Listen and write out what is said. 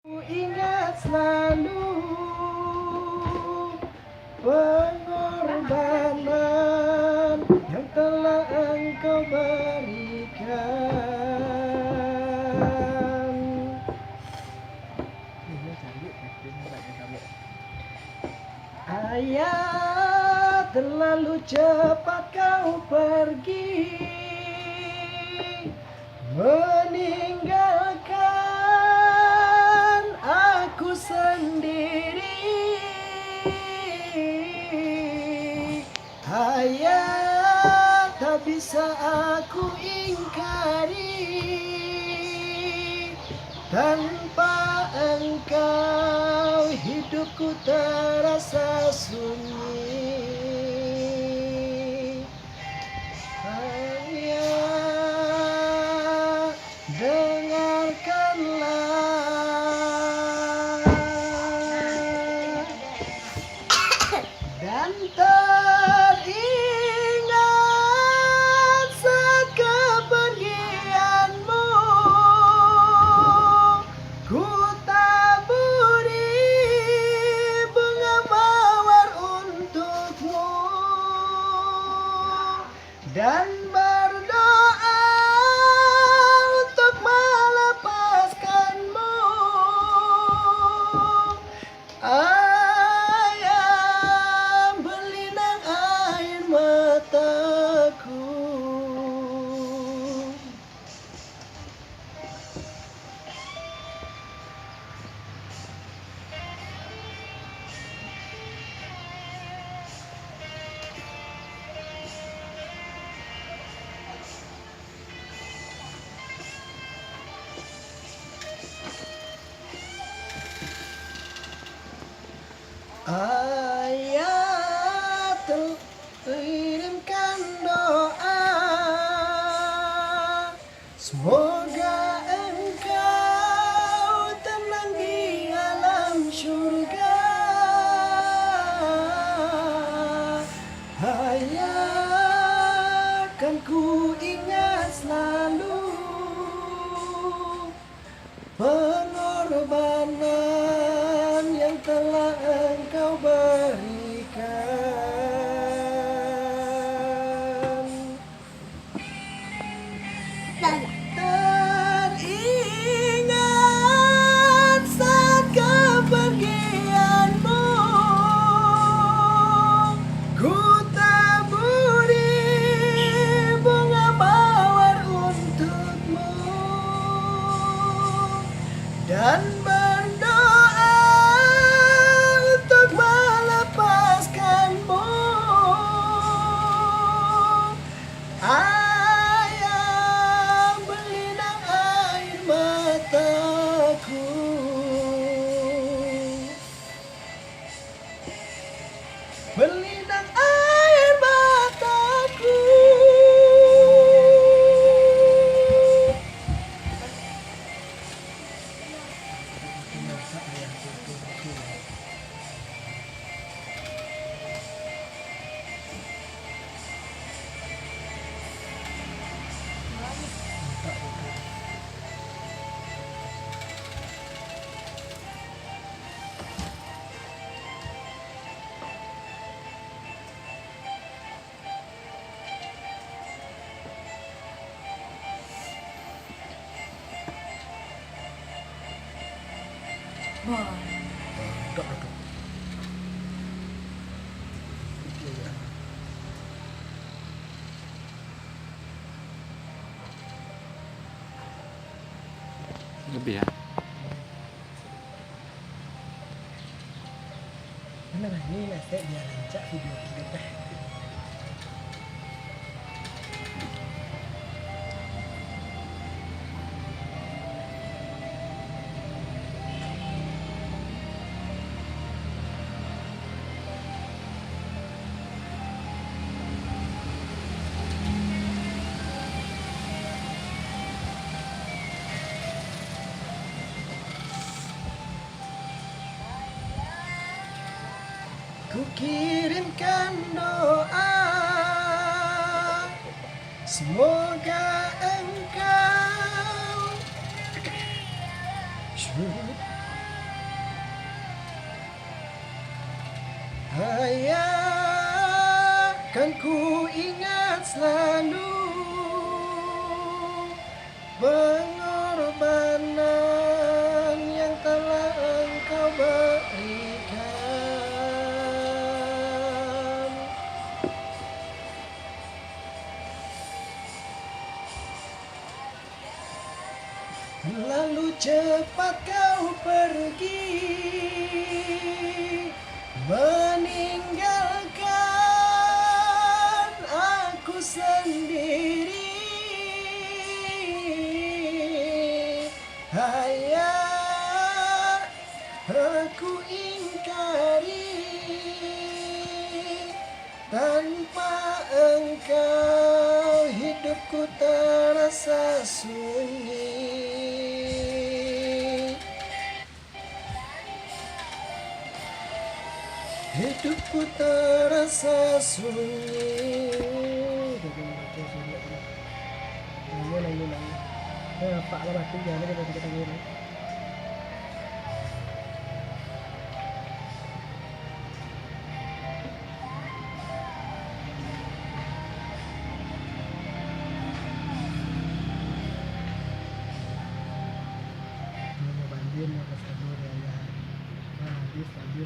Ku ingat selalu pengorbanan yang telah engkau berikan. Ayah, terlalu cepat kau pergi, meninggalkan aku sendiri. Ayah, tak bisa aku ingkari, tanpa engkau hidupku terasa sunyi. Ayah, dengarkanlah dan teringat saat kepergianmu, ku taburi bunga mawar untukmu dan berdoa untuk melepaskanmu. Ayah, berlinang air mataku. Ayah, kirimkan doa, semoga engkau tenang di alam surga. Ayah, kan ku ingat selalu pengorbanan yang telah engkau berikan. Teringat saat kepergianmu, ku taburi bunga mawar untukmu dan berdoa untuk melepaskanmu. Ayah, berlinang air mataku. Berlinang air mataku. Lebih ya. Mana ini nanti dia lancak video kita. Ku kirimkan doa, semoga engkau Ayah, kan ku ingat selalu pengorbanan yang telah engkau berikan. Lalu cepat kau pergi, meninggalkan aku sendiri. Ayah, aku ingkari, tanpa engkau hidupku terasa sunyi. Hidupku terasa sunyi. Pak lah batin jangan kita kita ini. Banjir mau ke Sabur ya. Nah, habis banjir.